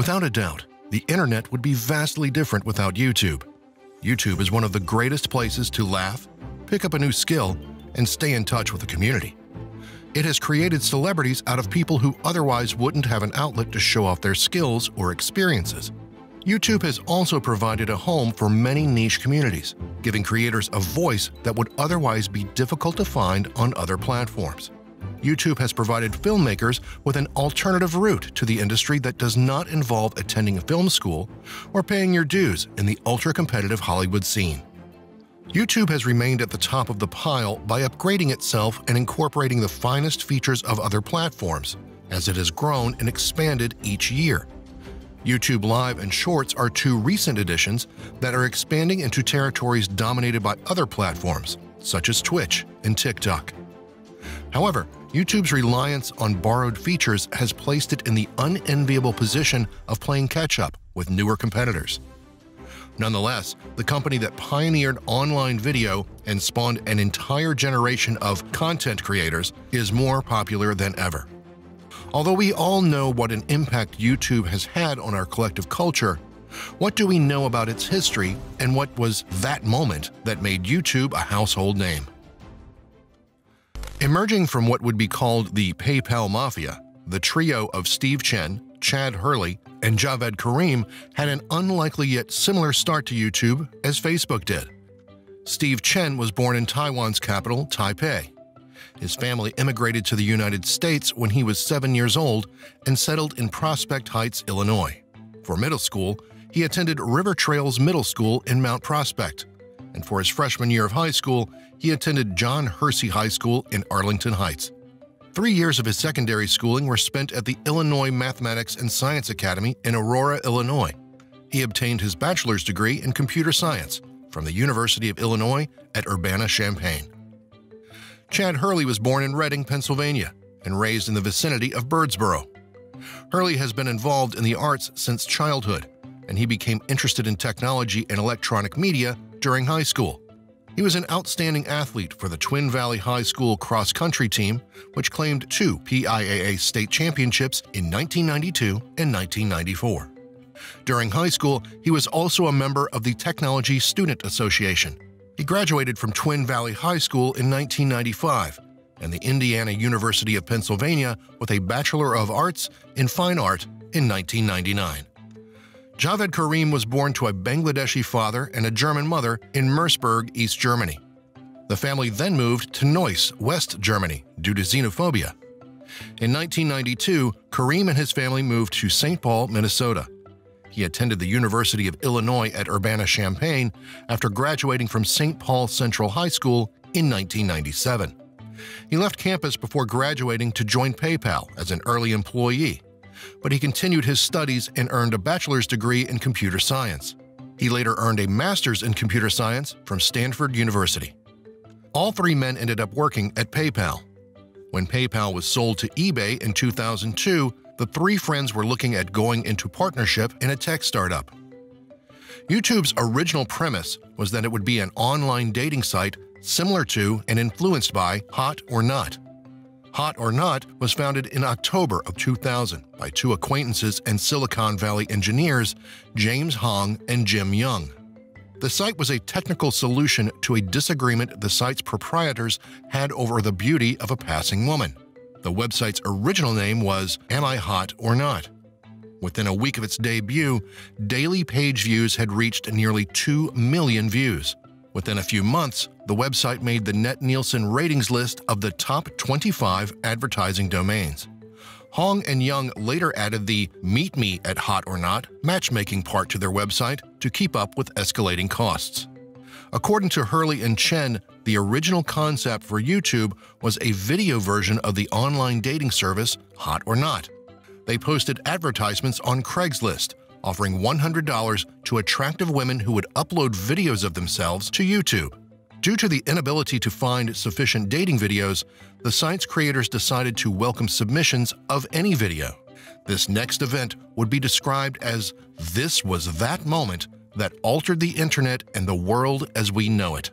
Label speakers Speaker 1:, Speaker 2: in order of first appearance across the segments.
Speaker 1: Without a doubt, the internet would be vastly different without YouTube. YouTube is one of the greatest places to laugh, pick up a new skill, and stay in touch with the community. It has created celebrities out of people who otherwise wouldn't have an outlet to show off their skills or experiences. YouTube has also provided a home for many niche communities, giving creators a voice that would otherwise be difficult to find on other platforms. YouTube has provided filmmakers with an alternative route to the industry that does not involve attending a film school or paying your dues in the ultra-competitive Hollywood scene. YouTube has remained at the top of the pile by upgrading itself and incorporating the finest features of other platforms, as it has grown and expanded each year. YouTube Live and Shorts are two recent additions that are expanding into territories dominated by other platforms, such as Twitch and TikTok. However, YouTube's reliance on borrowed features has placed it in the unenviable position of playing catch-up with newer competitors. Nonetheless, the company that pioneered online video and spawned an entire generation of content creators is more popular than ever. Although we all know what an impact YouTube has had on our collective culture, what do we know about its history and what was that moment that made YouTube a household name? Emerging from what would be called the PayPal Mafia, the trio of Steve Chen, Chad Hurley, and Javed Karim had an unlikely yet similar start to YouTube as Facebook did. Steve Chen was born in Taiwan's capital, Taipei. His family immigrated to the United States when he was 7 years old and settled in Prospect Heights, Illinois. For middle school, he attended River Trails Middle School in Mount Prospect, and for his freshman year of high school, he attended John Hersey High School in Arlington Heights. 3 years of his secondary schooling were spent at the Illinois Mathematics and Science Academy in Aurora, Illinois. He obtained his bachelor's degree in computer science from the University of Illinois at Urbana-Champaign. Chad Hurley was born in Reading, Pennsylvania, and raised in the vicinity of Birdsboro. Hurley has been involved in the arts since childhood, and he became interested in technology and electronic media during high school. He was an outstanding athlete for the Twin Valley High School cross-country team, which claimed 2 PIAA state championships in 1992 and 1994. During high school, he was also a member of the Technology Student Association. He graduated from Twin Valley High School in 1995 and the Indiana University of Pennsylvania with a Bachelor of Arts in Fine Art in 1999. Javed Karim was born to a Bangladeshi father and a German mother in Merseburg, East Germany. The family then moved to Neuss, West Germany, due to xenophobia. In 1992, Karim and his family moved to St. Paul, Minnesota. He attended the University of Illinois at Urbana-Champaign after graduating from St. Paul Central High School in 1997. He left campus before graduating to join PayPal as an early employee, but he continued his studies and earned a bachelor's degree in computer science. He later earned a master's in computer science from Stanford University. All three men ended up working at PayPal. When PayPal was sold to eBay in 2002, the three friends were looking at going into partnership in a tech startup. YouTube's original premise was that it would be an online dating site similar to and influenced by Hot or Not. Hot or Not was founded in October of 2000 by two acquaintances and Silicon Valley engineers, James Hong and Jim Young. The site was a technical solution to a disagreement the site's proprietors had over the beauty of a passing woman. The website's original name was Am I Hot or Not? Within a week of its debut, daily page views had reached nearly 2 million views. Within a few months, the website made the Net Nielsen ratings list of the top 25 advertising domains. Hong and Young later added the Meet Me at Hot or Not matchmaking part to their website to keep up with escalating costs. According to Hurley and Chen, the original concept for YouTube was a video version of the online dating service Hot or Not. They posted advertisements on Craigslist, offering $100 to attractive women who would upload videos of themselves to YouTube. Due to the inability to find sufficient dating videos, the site's creators decided to welcome submissions of any video. This next event would be described as "This was that moment that altered the internet and the world as we know it."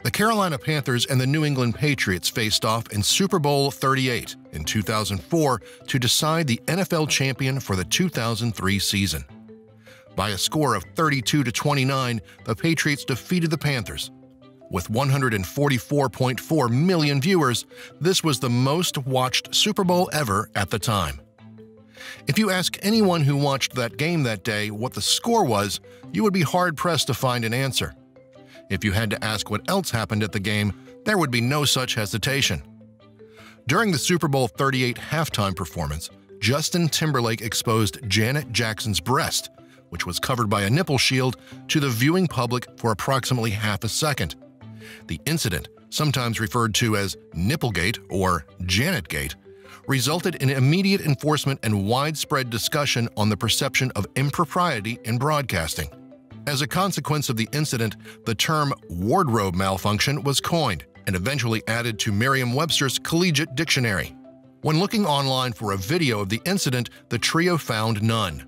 Speaker 1: The Carolina Panthers and the New England Patriots faced off in Super Bowl 38 in 2004 to decide the NFL champion for the 2003 season. By a score of 32-29, the Patriots defeated the Panthers. With 144.4 million viewers, this was the most-watched Super Bowl ever at the time. If you ask anyone who watched that game that day what the score was, you would be hard-pressed to find an answer. If you had to ask what else happened at the game, there would be no such hesitation. During the Super Bowl 38 halftime performance, Justin Timberlake exposed Janet Jackson's breast, which was covered by a nipple shield, to the viewing public for approximately half a second. The incident, sometimes referred to as Nipplegate or Janetgate, resulted in immediate enforcement and widespread discussion on the perception of impropriety in broadcasting. As a consequence of the incident, the term wardrobe malfunction was coined and eventually added to Merriam-Webster's Collegiate Dictionary. When looking online for a video of the incident, the trio found none.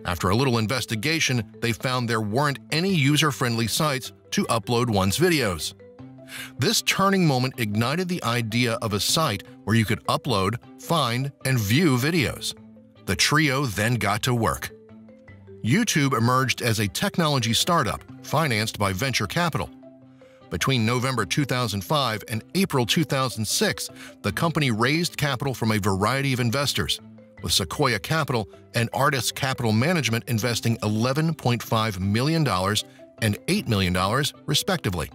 Speaker 1: After a little investigation, they found there weren't any user-friendly sites to upload one's videos. This turning moment ignited the idea of a site where you could upload, find, and view videos. The trio then got to work. YouTube emerged as a technology startup financed by venture capital. Between November 2005 and April 2006, the company raised capital from a variety of investors, with Sequoia Capital and Artis Capital Management investing $11.5 million and $8 million, respectively.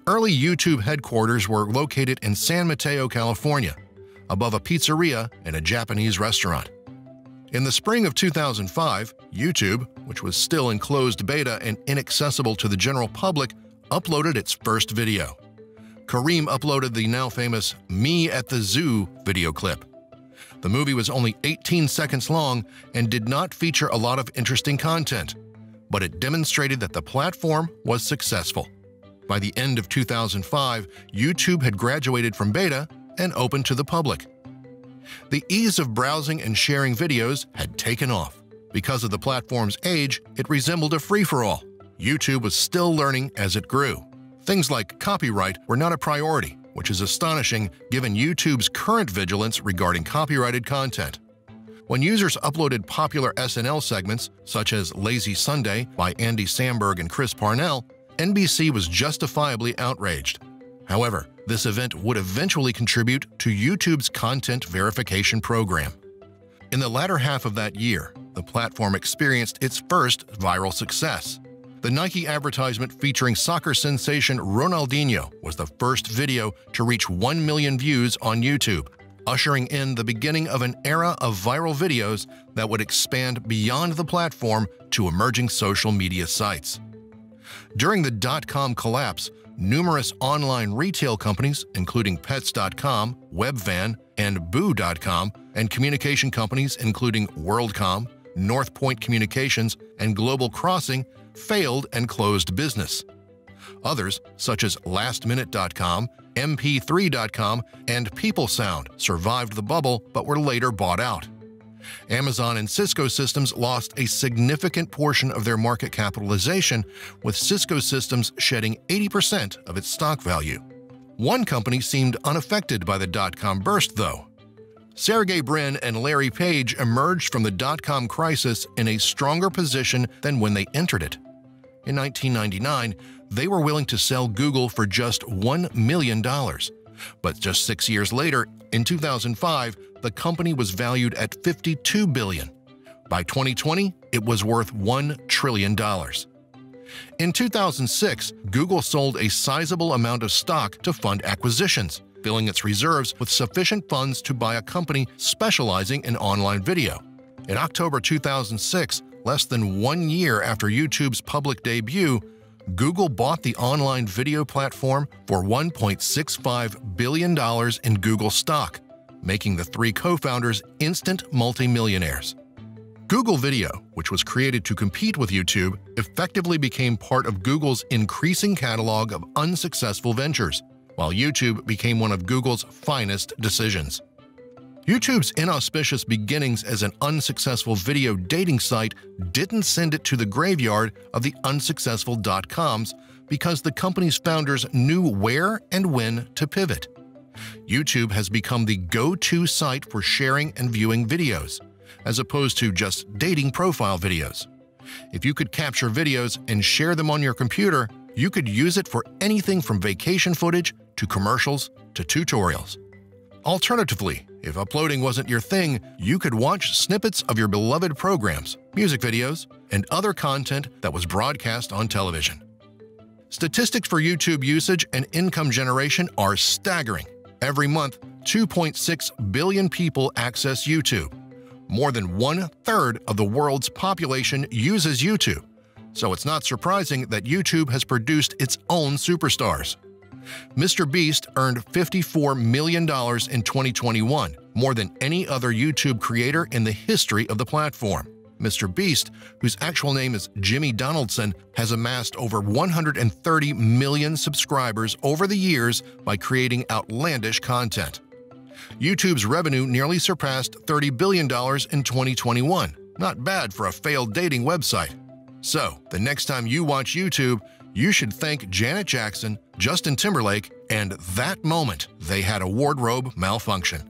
Speaker 1: Early YouTube headquarters were located in San Mateo, California, above a pizzeria and a Japanese restaurant. In the spring of 2005, YouTube, which was still in closed beta and inaccessible to the general public, uploaded its first video. Kareem uploaded the now famous "Me at the Zoo" video clip. The movie was only 18 seconds long and did not feature a lot of interesting content, but it demonstrated that the platform was successful. By the end of 2005, YouTube had graduated from beta and opened to the public. The ease of browsing and sharing videos had taken off. Because of the platform's age, it resembled a free-for-all. YouTube was still learning as it grew. Things like copyright were not a priority, which is astonishing given YouTube's current vigilance regarding copyrighted content. When users uploaded popular SNL segments, such as Lazy Sunday by Andy Samberg and Chris Parnell, NBC was justifiably outraged. However, this event would eventually contribute to YouTube's content verification program. In the latter half of that year, the platform experienced its first viral success. The Nike advertisement featuring soccer sensation Ronaldinho was the first video to reach 1 million views on YouTube, ushering in the beginning of an era of viral videos that would expand beyond the platform to emerging social media sites. During the dot-com collapse, numerous online retail companies, including Pets.com, Webvan, and Boo.com, and communication companies including WorldCom, NorthPoint Communications, and Global Crossing, failed and closed business. Others, such as LastMinute.com, MP3.com, and PeopleSound, survived the bubble but were later bought out. Amazon and Cisco Systems lost a significant portion of their market capitalization, with Cisco Systems shedding 80% of its stock value. One company seemed unaffected by the dot-com burst, though. Sergey Brin and Larry Page emerged from the dot-com crisis in a stronger position than when they entered it. In 1999, they were willing to sell Google for just $1 million. But just 6 years later, in 2005, the company was valued at $52 billion. By 2020, it was worth $1 trillion. In 2006, Google sold a sizable amount of stock to fund acquisitions, filling its reserves with sufficient funds to buy a company specializing in online video. In October 2006, less than 1 year after YouTube's public debut, Google bought the online video platform for $1.65 billion in Google stock, making the three co-founders instant multimillionaires. Google Video, which was created to compete with YouTube, effectively became part of Google's increasing catalog of unsuccessful ventures, while YouTube became one of Google's finest decisions. YouTube's inauspicious beginnings as an unsuccessful video dating site didn't send it to the graveyard of the unsuccessful dot-coms, because the company's founders knew where and when to pivot. YouTube has become the go-to site for sharing and viewing videos, as opposed to just dating profile videos. If you could capture videos and share them on your computer, you could use it for anything from vacation footage to commercials to tutorials. Alternatively, if uploading wasn't your thing, you could watch snippets of your beloved programs, music videos, and other content that was broadcast on television. Statistics for YouTube usage and income generation are staggering. Every month, 2.6 billion people access YouTube. More than 1/3 of the world's population uses YouTube, so it's not surprising that YouTube has produced its own superstars. Mr. Beast earned $54 million in 2021, more than any other YouTube creator in the history of the platform. Mr. Beast, whose actual name is Jimmy Donaldson, has amassed over 130 million subscribers over the years by creating outlandish content. YouTube's revenue nearly surpassed $30 billion in 2021. Not bad for a failed dating website. So, the next time you watch YouTube, you should thank Janet Jackson, Justin Timberlake, and that moment they had a wardrobe malfunction.